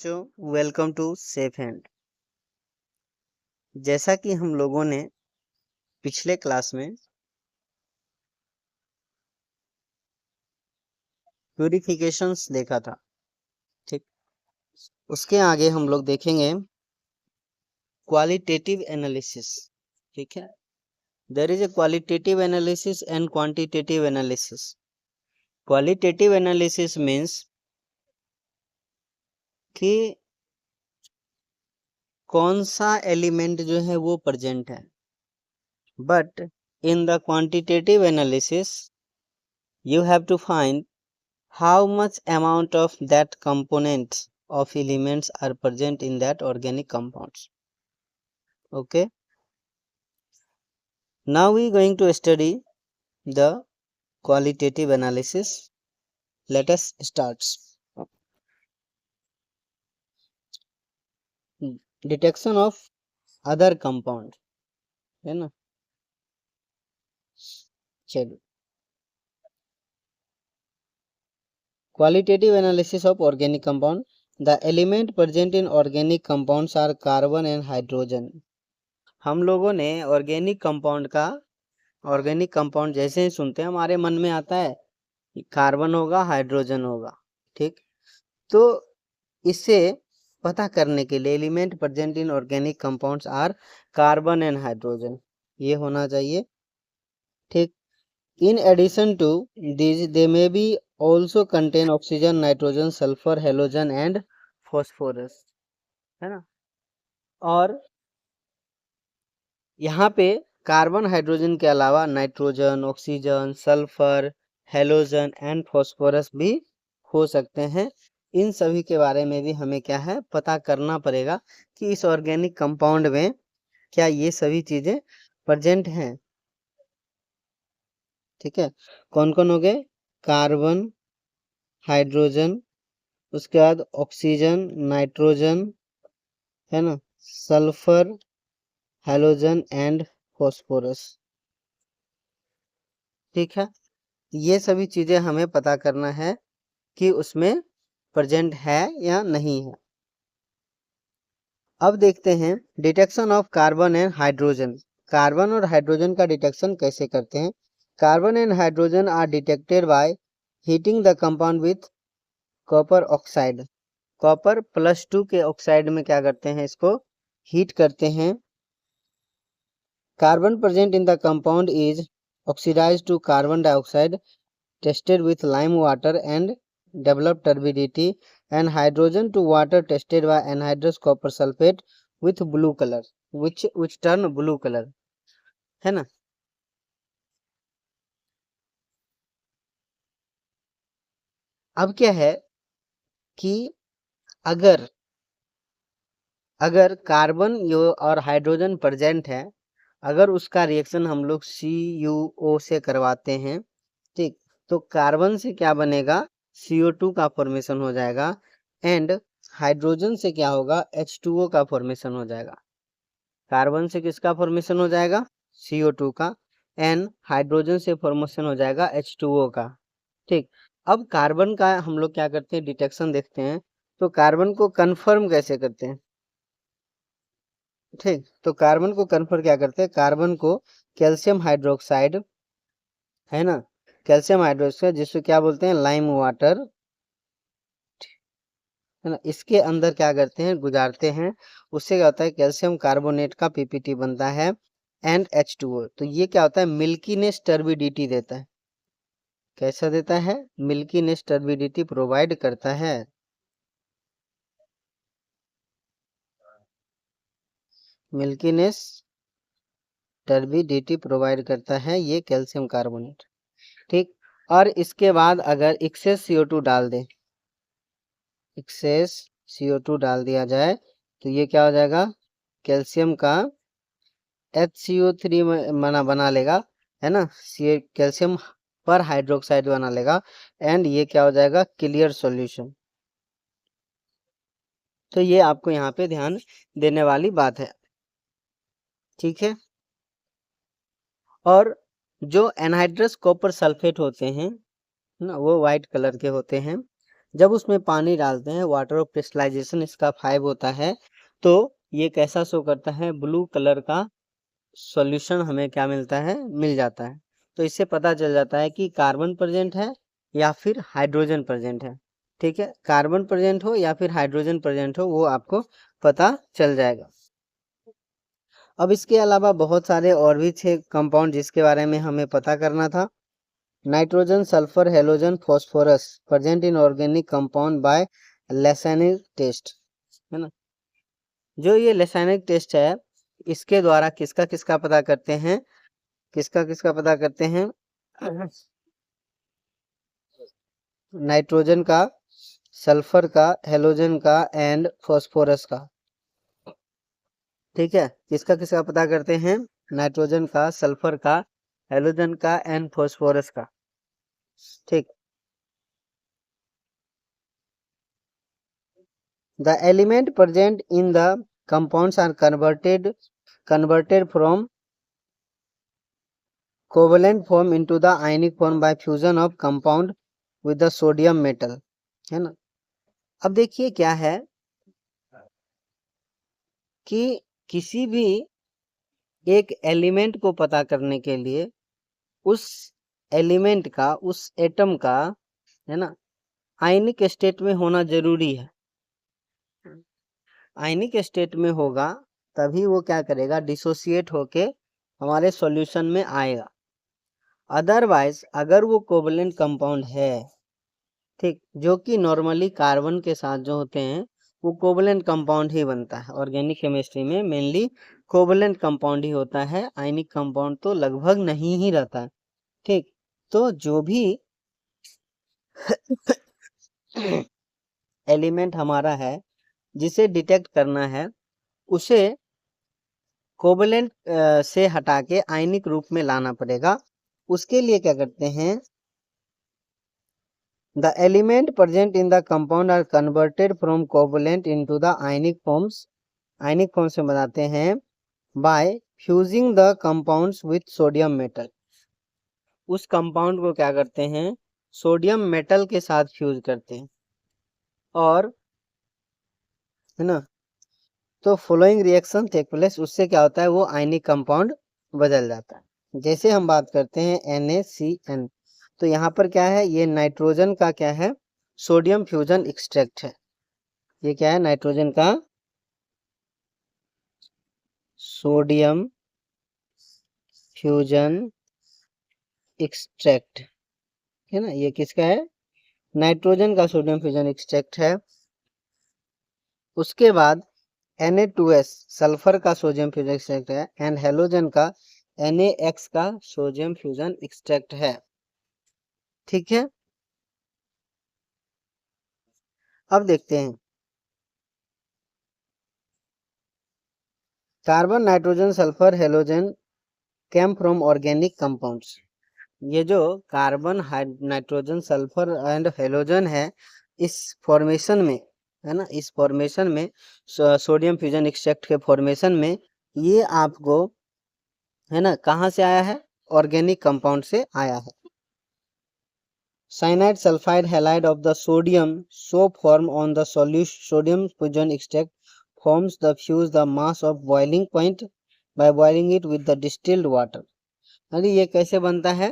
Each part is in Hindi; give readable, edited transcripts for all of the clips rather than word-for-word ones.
बच्चों वेलकम टू सेफ हैंड। जैसा कि हम लोगों ने पिछले क्लास में प्यूरिफिकेशंस देखा था, ठीक। उसके आगे हम लोग देखेंगे क्वालिटेटिव एनालिसिस, ठीक है। There is a qualitative analysis and quantitative analysis. Qualitative analysis means कि कौन सा एलिमेंट जो है वो प्रेजेंट है, but in the quantitative analysis you have to find how much amount of that components of elements are present in that organic compounds. Okay, now we going to study the qualitative analysis. Let us start. Detection of other compound, है ना। चलो, qualitative analysis of organic compound. The element present in organic compounds are carbon and hydrogen. हम लोगों ने ऑर्गेनिक कंपाउंड जैसे ही सुनते हैं हमारे मन में आता है कार्बन होगा, हाइड्रोजन होगा, ठीक। तो इससे पता करने के लिए element present in organic compounds are carbon and hydrogen, ये होना चाहिए, ठीक। In addition to this they may be also contain oxygen, nitrogen, sulphur, halogen and phosphorus, है ना। और यहाँ पे कार्बन हाइड्रोजन के अलावा nitrogen, oxygen, sulphur, halogen and phosphorus भी हो सकते हैं। इन सभी के बारे में भी हमें क्या है पता करना पड़ेगा कि इस ऑर्गेनिक कंपाउंड में क्या ये सभी चीजें प्रेजेंट हैं, ठीक है। कौन कौन हो गए? कार्बन, हाइड्रोजन, उसके बाद ऑक्सीजन, नाइट्रोजन, है ना, सल्फर, हेलोजन एंड फॉस्फोरस, ठीक है। ये सभी चीजें हमें पता करना है कि उसमें प्रेजेंट है या नहीं है। अब देखते हैं detection of carbon and hydrogen. Carbon और हाइड्रोजन का डिटेक्शन कैसे करते हैं? Carbon and hydrogen are detected by heating the compound with copper oxide. Copper +2 के ऑक्साइड में क्या करते हैं, इसको हीट करते हैं। Carbon present in the compound is oxidised to carbon dioxide, tested with lime water and developed turbidity, and hydrogen to water tested by anhydrous copper sulfate with blue color, which turn blue color, है ना। अब क्या है कि अगर कार्बन और हाइड्रोजन प्रेजेंट है, अगर उसका रिएक्शन हम लोग CuO से करवाते हैं, ठीक, तो कार्बन से क्या बनेगा, CO2 का फॉर्मेशन हो जाएगा, एंड हाइड्रोजन से क्या होगा, H2O का फॉर्मेशन हो जाएगा। कार्बन से किसका फॉर्मेशन हो जाएगा, CO2 का, एंड हाइड्रोजन से फॉर्मेशन हो जाएगा H2O का, ठीक। अब कार्बन का हम लोग क्या करते हैं, डिटेक्शन देखते हैं। तो कार्बन को कंफर्म कैसे करते हैं, ठीक। तो कार्बन को कंफर्म क्या करते हैं, कार्बन को कैल्शियम हाइड्रोक्साइड, है ना, कैल्शियम हाइड्रोक्साइड जिसको क्या बोलते हैं, लाइम वाटर, है ना, इसके अंदर क्या करते हैं, गुजारते हैं। उससे क्या होता है, कैल्शियम कार्बोनेट का PPT बनता है एंड H2O। तो ये क्या होता है, मिल्कीनेस टर्बिडिटी देता है। कैसा देता है, मिल्कीनेस टर्बिडिटी प्रोवाइड करता है। मिल्कीनेस टर्बिडिटी प्रोवाइड करता है ये कैल्शियम कार्बोनेट, ठीक। और इसके बाद अगर एक्सेस CO2 डाल दे, एक्सेस CO2 डाल दिया जाए तो ये क्या हो जाएगा, कैल्शियम का HCO3 बना लेगा, है ना, कैल्शियम पर हाइड्रोक्साइड बना लेगा, एंड ये क्या हो जाएगा, क्लियर सॉल्यूशन। तो ये आपको यहाँ पे ध्यान देने वाली बात है, ठीक है। और जो एनहाइड्रस कॉपर सल्फेट होते हैं ना, वो व्हाइट कलर के होते हैं। जब उसमें पानी डालते हैं, वाटर ऑफ क्रिस्टलाइजेशन इसका 5 होता है, तो ये कैसा शो करता है, ब्लू कलर का सॉल्यूशन हमें क्या मिलता है, मिल जाता है। तो इससे पता चल जाता है कि कार्बन प्रेजेंट है या फिर हाइड्रोजन प्रेजेंट है। ठीक है, कार्बन प्रेजेंट हो या फिर हाइड्रोजन प्रेजेंट हो, वो आपको पता चल जाएगा। अब इसके अलावा बहुत सारे और भी 6 कंपाउंड जिसके बारे में हमें पता करना था। Nitrogen, sulphur, halogen, phosphorus present in organic compound by Lassaigne's test, है ना। जो ये लैसानिक टेस्ट है, इसके द्वारा किसका किसका पता करते हैं, किसका किसका पता करते हैं, नाइट्रोजन का, सल्फर का, हेलोजन का एंड फॉस्फोरस का। ठीक है, किसका किसका पता करते हैं, नाइट्रोजन का, सल्फर का, हेलोजन का एंड फॉस्फोरस का। ठीक, the element present in the compounds are converted from covalent form into the ionic form by fusion of compound with the sodium metal, है ना। अब देखिए क्या है कि किसी भी एक एलिमेंट को पता करने के लिए उस एलिमेंट का, उस एटम का, है ना, आयनिक स्टेट में होना जरूरी है। आयनिक स्टेट में होगा तभी वो क्या करेगा, डिसोसिएट होके हमारे सॉल्यूशन में आएगा। अदरवाइज अगर वो कोवलेंट कंपाउंड है, ठीक, जो कि नॉर्मली कार्बन के साथ जो होते हैं वो कोवलेंट कंपाउंड ही बनता है। ऑर्गेनिक केमिस्ट्री में मेनली कोवलेंट कंपाउंड ही होता है, आयनिक कंपाउंड तो लगभग नहीं ही रहता है। ठीक, तो जो भी एलिमेंट हमारा है जिसे डिटेक्ट करना है, उसे कोवलेंट से हटा के आयनिक रूप में लाना पड़ेगा। उसके लिए क्या करते हैं, the element present in the compound are converted from covalent into the ionic forms, ionic form से बनाते हैं by fusing the compounds with sodium metal। उस कंपाउंड को क्या करते हैं, सोडियम मेटल के साथ फ्यूज करते हैं, और है ना, तो फॉलोइंग रिएक्शन टेक प्लेस, उससे क्या होता है, वो आयनिक कंपाउंड बदल जाता है। जैसे हम बात करते हैं NaCN, तो यहाँ पर क्या है, ये नाइट्रोजन का क्या है, सोडियम फ्यूजन एक्सट्रैक्ट है। ये क्या है, नाइट्रोजन का सोडियम फ्यूजन एक्सट्रैक्ट, है ना। ये किसका है, नाइट्रोजन का सोडियम फ्यूजन एक्सट्रैक्ट है। उसके बाद Na2S सल्फर का सोडियम फ्यूजन एक्सट्रैक्ट है, एंड हेलोजन का NaX का सोडियम फ्यूजन एक्सट्रैक्ट है। ठीक है, अब देखते हैं carbon, nitrogen, sulphur, halogen came from organic compounds. ये जो carbon, nitrogen, sulphur and halogen है, इस फॉर्मेशन में, है ना, इस फॉर्मेशन में, सोडियम फ्यूजन एक्सट्रैक्ट के फॉर्मेशन में, ये आपको, है ना, कहाँ से आया है, ऑर्गेनिक कंपाउंड से आया है। Cyanide, sulphide, halide of the sodium so form on the sodium fusion extract forms the fuse the mass of boiling point by boiling it with the distilled water। यानी ये कैसे बनता है,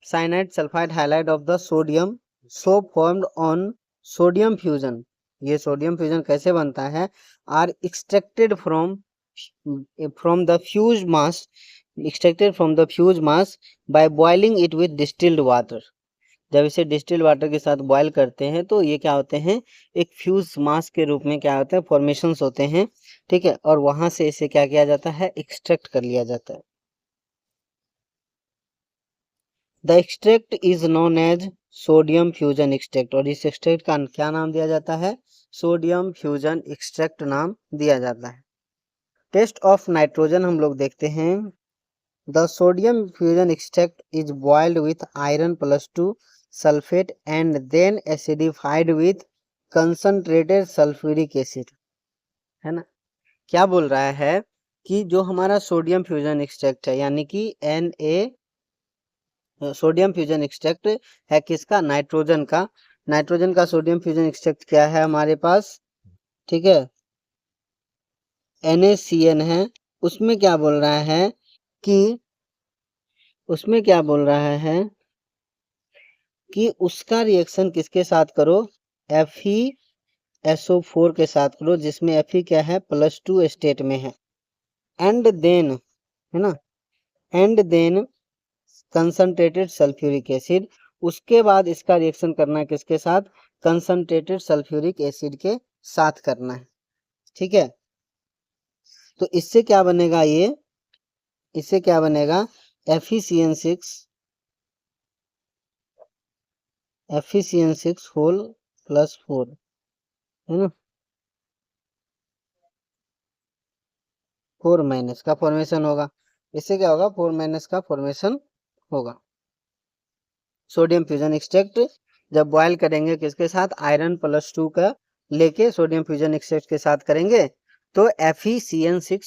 cyanide, sulphide, halide of the sodium so formed on sodium fusion, ये सोडियम फ्यूजन कैसे बनता है, are extracted from the fuse mass, extracted from the fuse mass by boiling it with distilled water. जब इसे डिस्टिल्ड वाटर के साथ बॉयल करते हैं तो ये क्या होते हैं, एक फ्यूज मास के रूप में क्या होते हैं, फॉर्मेशंस होते हैं। ठीक है, और वहां से इसे क्या किया जाता है, एक्सट्रैक्ट कर लिया जाता है। The extract is known as sodium fusion extract, और इस एक्सट्रैक्ट का क्या नाम दिया जाता है, सोडियम फ्यूजन एक्सट्रैक्ट नाम दिया जाता है। टेस्ट ऑफ नाइट्रोजन हम लोग देखते हैं। The sodium fusion extract is boiled with iron +2 sulphate and then acidified with concentrated sulphuric acid, है ना। क्या बोल रहा है कि जो हमारा सोडियम फ्यूजन एक्सट्रैक्ट है, यानी कि सोडियम फ्यूजन एक्सट्रैक्ट है किसका, नाइट्रोजन का, नाइट्रोजन का सोडियम फ्यूजन एक्सट्रैक्ट क्या है हमारे पास, ठीक है, NaCN है। उसमें क्या बोल रहा है कि उसका रिएक्शन किसके साथ करो, FeSO4 के साथ करो, जिसमें Fe क्या है, +2 स्टेट में है। एंड देन, है ना, and then concentrated sulphuric acid. उसके बाद इसका रिएक्शन करना है किसके साथ, कंसंट्रेटेड सल्फ्यूरिक एसिड के साथ करना है, ठीक है। तो इससे क्या बनेगा, इससे क्या बनेगा, FeCN6 होल +4, है ना, 4- का फॉर्मेशन होगा। इससे क्या होगा, 4- का फॉर्मेशन होगा। सोडियम फ्यूजन एक्सट्रैक्ट जब बॉयल करेंगे किसके साथ, आयरन +2 का लेके सोडियम फ्यूजन एक्सट्रैक्ट के साथ करेंगे, तो FeCN6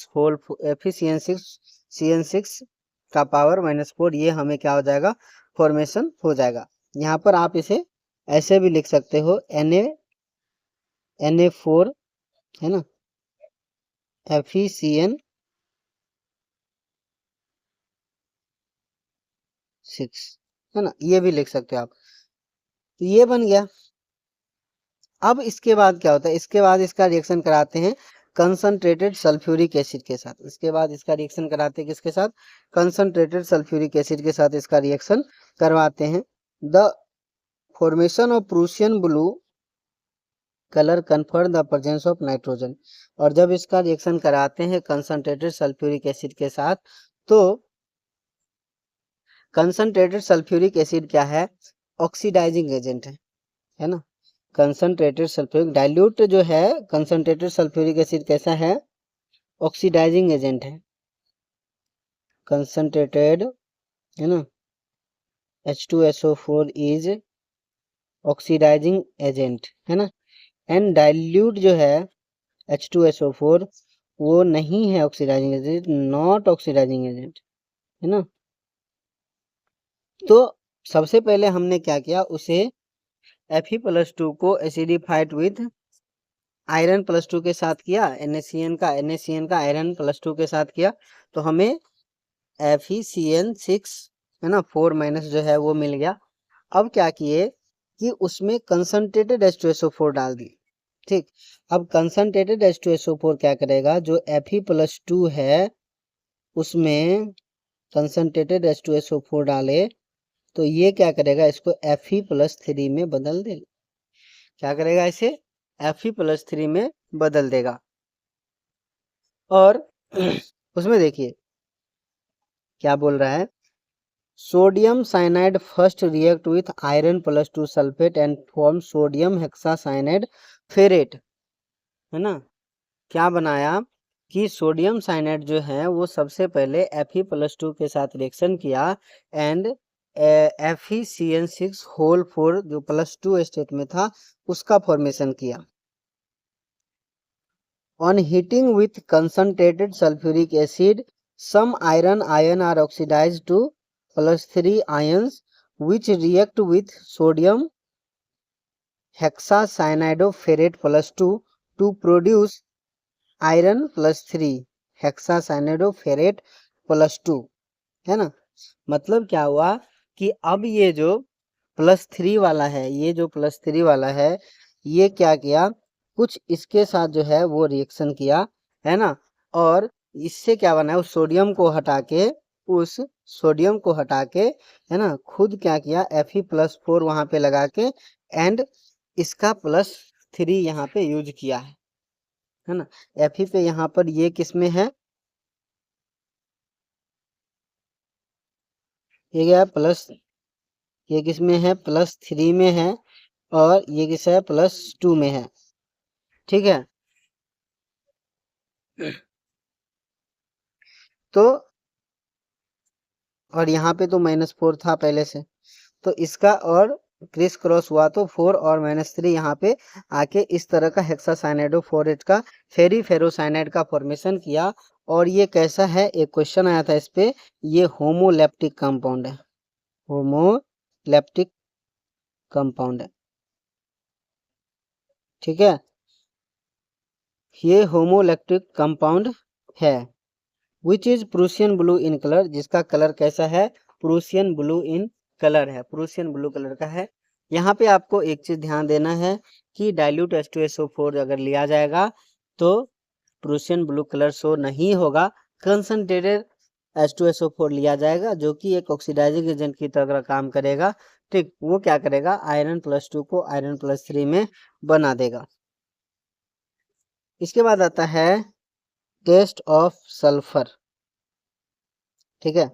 का पावर -4, ये हमें क्या हो जाएगा, फॉर्मेशन हो जाएगा। यहाँ पर आप इसे ऐसे भी लिख सकते हो, Na4, है ना, FeCN6, है ना, ये भी लिख सकते हो आप। तो ये बन गया। अब इसके बाद क्या होता है, इसके बाद इसका रिएक्शन कराते हैं कंसंट्रेटेड सल्फ्यूरिक एसिड के साथ। इसके बाद इसका रिएक्शन कराते हैं किसके साथ, कंसंट्रेटेड सल्फ्यूरिक एसिड के साथ इसका रिएक्शन करवाते हैं। The formation of Prussian blue colour confirm the presence of nitrogen. और जब इसका रिएक्शन कराते हैं कंसंट्रेटेड सल्फ्यूरिक एसिड के साथ, तो कंसंट्रेटेड सल्फ्यूरिक एसिड क्या है, ऑक्सीडाइजिंग एजेंट है ना। कंसंट्रेटेड सल्फ्यूरिक डाइल्यूट जो है, कंसंट्रेटेड सल्फ्यूरिक एसिड कैसा है, ऑक्सीडाइजिंग एजेंट है। कंसंट्रेटेड, है ना, H2SO4 इज ऑक्सीडाइजिंग एजेंट, है ना। एंड डाइल्यूट जो है H2SO4 वो नहीं है oxidising agent, not oxidising agent, है ना। तो सबसे पहले हमने क्या किया, उसे Fe+2 को एसिडिफाइड विथ आयरन +2 के साथ किया, NaCN का आयरन +2 के साथ किया, तो हमें FeCN6, है ना, 4- जो है वो मिल गया। अब क्या किए कि उसमें कंसंट्रेटेड H2SO4 डाल दी, ठीक। अब कंसंट्रेटेड H2SO4 क्या करेगा, जो Fe+2 है उसमें कंसंट्रेटेड H2SO4 डाले, तो ये क्या करेगा, इसको Fe+3 में बदल देगा। क्या करेगा, इसे Fe+3 में बदल देगा। और उसमें देखिए क्या बोल रहा है, sodium cyanide first react with iron +2 sulphate and form sodium hexacyanide ferrate, है ना। क्या बनाया कि सोडियम साइनाइड जो है वो सबसे पहले Fe+2 के साथ रिएक्शन किया एंड FeCN6 होल 4 जो +2 स्टेट में था उसका फॉर्मेशन किया। On heating with concentrated sulfuric acid, some iron are oxidized to +3 ions which react with sodium hexacyanide +2 to produce iron +3 hexacyanide +2, है ना। मतलब क्या हुआ कि अब ये जो +3 वाला है, ये जो +3 वाला है, ये क्या किया, कुछ इसके साथ जो है वो रिएक्शन किया, है ना। और इससे क्या बना है, उस सोडियम को हटा के, है ना, खुद क्या किया, Fe+4 वहां पे लगा के एंड इसका +3 यहाँ पे यूज किया है ना। Fe पे यहाँ पर ये किस में है, ये क्या प्लस, ये किस में है, +3 में है, और ये किस है, +2 में है, ठीक है। तो और यहाँ पे तो -4 था पहले से, तो इसका और क्रिस क्रॉस हुआ तो 4 और -3 यहाँ पे आके इस तरह का हेक्सासाइनाइडोफोरेट का फेरीफेरोसाइनाइड का फॉर्मेशन किया। और ये कैसा है, एक क्वेश्चन आया था इस पे, ये होमोलेप्टिक कंपाउंड है, होमोलेप्टिक कंपाउंड है। ठीक है, ये होमोइलेक्ट्रिक कंपाउंड है। Which is Prussian blue in colour, जिसका कलर कैसा है, प्रूसियन ब्लू इन कलर है, प्रूसियन ब्लू कलर का है। यहाँ पे आपको एक चीज ध्यान देना है कि डाइल्यूट H2SO4 अगर लिया जाएगा तो प्रूसियन ब्लू कलर शो नहीं होगा, कंसंट्रेटेड H2SO4 लिया जाएगा जो कि एक ऑक्सीडाइजिंग एजेंट की तरह काम करेगा। ठीक, वो क्या करेगा, आयरन +2 को आयरन +3 में बना देगा। इसके बाद आता है टेस्ट ऑफ सल्फर। ठीक है,